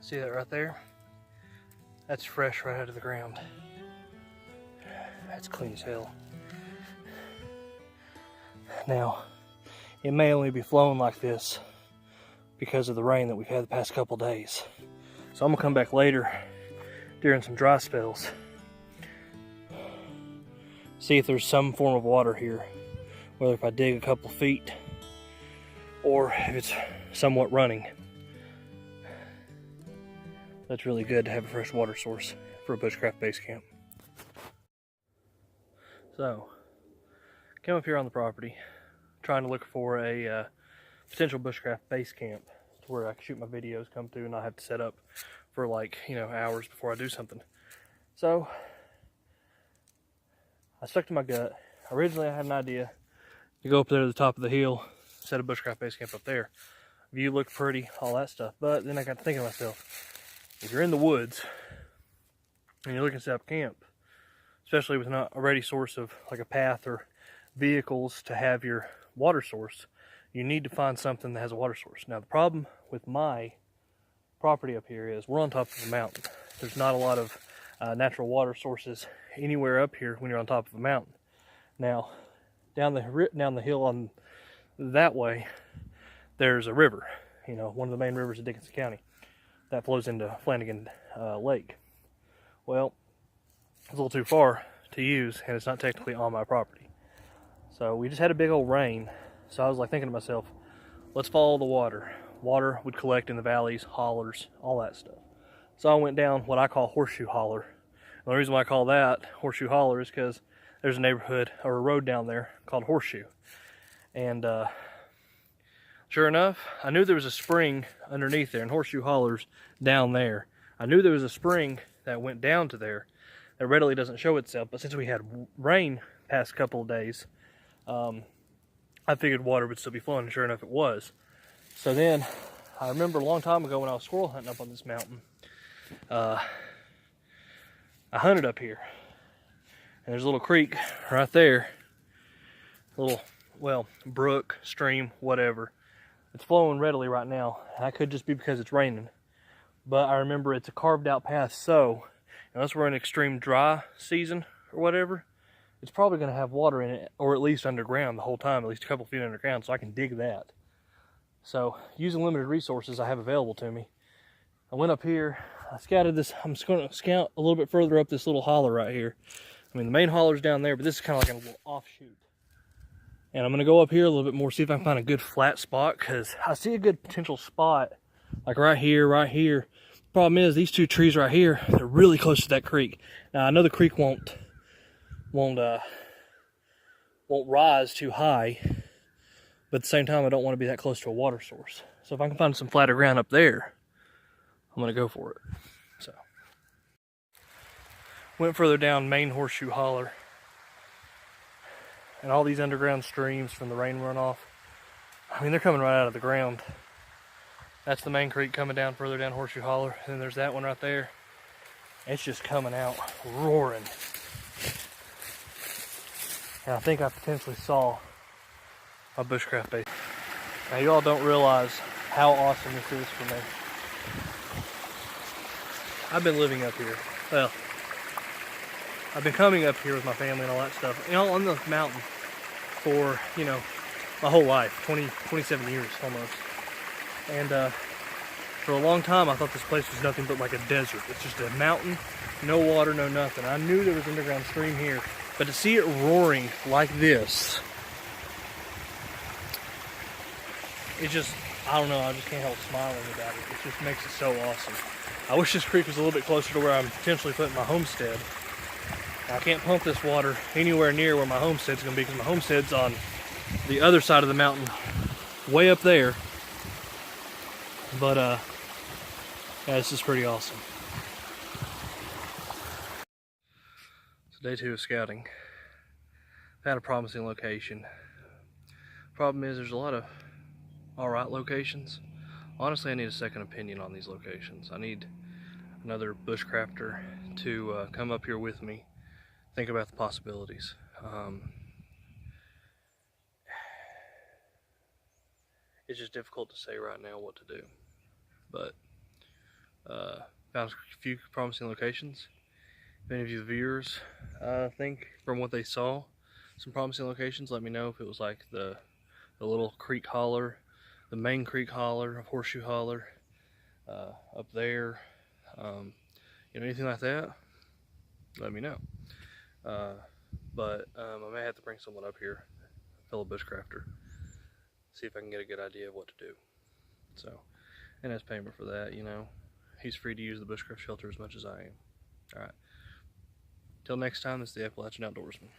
See that right there? That's fresh right out of the ground. That's clean as hell. Now, it may only be flowing like this because of the rain that we've had the past couple days. So I'm gonna come back later during some dry spells, see if there's some form of water here, whether if I dig a couple feet or if it's somewhat running. That's really good to have a fresh water source for a bushcraft base camp. So, came up here on the property, trying to look for a potential bushcraft base camp to where I can shoot my videos, come through, and not have to set up for like, hours before I do something. So, I stuck to my gut. Originally, I had an idea to go up there to the top of the hill, set a bushcraft base camp up there. View looked pretty, all that stuff. But then I got to thinking to myself, if you're in the woods and you're looking to set up camp, especially with not a ready source of like a path or vehicles to have your water source, you need to find something that has a water source. Now the problem with my property up here is we're on top of a mountain. There's not a lot of natural water sources anywhere up here when you're on top of a mountain. Now down the hill on that way, there's a river, one of the main rivers of Dickinson County that flows into Flanagan Lake. Well, it's a little too far to use, and it's not technically on my property. So we just had a big old rain, so I was like thinking to myself, let's follow the water. Water would collect in the valleys, hollers, all that stuff. So I went down what I call Horseshoe Holler. And the reason why I call that Horseshoe Holler is because there's a neighborhood or a road down there called Horseshoe. And sure enough, I knew there was a spring underneath there, and Horseshoe Holler's down there. I knew there was a spring that went down to there that readily doesn't show itself, but since we had rain past couple of days, I figured water would still be flowing, and sure enough it was. So then, I remember a long time ago when I was squirrel hunting up on this mountain, I hunted up here, and there's a little creek right there, a little, brook, stream, whatever. It's flowing readily right now. That could just be because it's raining. But I remember it's a carved out path, so unless we're in extreme dry season or whatever, it's probably going to have water in it, or at least underground the whole time, at least a couple feet underground, so I can dig that. So using limited resources I have available to me, I went up here, I scouted this. I'm just going to scout a little bit further up this little holler right here. I mean, the main holler's down there, but this is kind of like a little offshoot. And I'm going to go up here a little bit more, see if I can find a good flat spot, because I see a good potential spot, like right here, right here. Problem is, these two trees right here, they're really close to that creek. Now, I know the creek won't rise too high, but at the same time, I don't want to be that close to a water source. So if I can find some flatter ground up there, I'm going to go for it. So, went further down main Horseshoe Holler. And all these underground streams from the rain runoff, I mean, they're coming right out of the ground. That's the main creek coming down further down Horseshoe Holler. And then there's that one right there. It's just coming out roaring. And I think I potentially saw a bushcraft base. Now, you all don't realize how awesome this is for me. I've been living up here. Well, I've been coming up here with my family and all that stuff, on the mountain for, my whole life, 27 years almost. And for a long time, I thought this place was nothing but like a desert. It's just a mountain, no water, no nothing. I knew there was an underground stream here, but to see it roaring like this, it just, I don't know, I just can't help smiling about it. It just makes it so awesome. I wish this creek was a little bit closer to where I'm potentially putting my homestead. I can't pump this water anywhere near where my homestead's going to be, because my homestead's on the other side of the mountain, way up there. But, yeah, this is pretty awesome. So day 2 of scouting. Found a promising location. Problem is, there's a lot of alright locations. Honestly, I need a second opinion on these locations. I need another bushcrafter to come up here with me, think about the possibilities. It's just difficult to say right now what to do, but Found a few promising locations. If any of you viewers think from what they saw some promising locations, let me know. If it was like the little creek holler, the main creek holler, horseshoe holler up there, you know, anything like that, let me know. But I may have to bring someone up here, a fellow bushcrafter, see if I can get a good idea of what to do. So, and as payment for that, you know, he's free to use the bushcraft shelter as much as I am. All right. Till next time, this is the Appalachian Outdoorsman.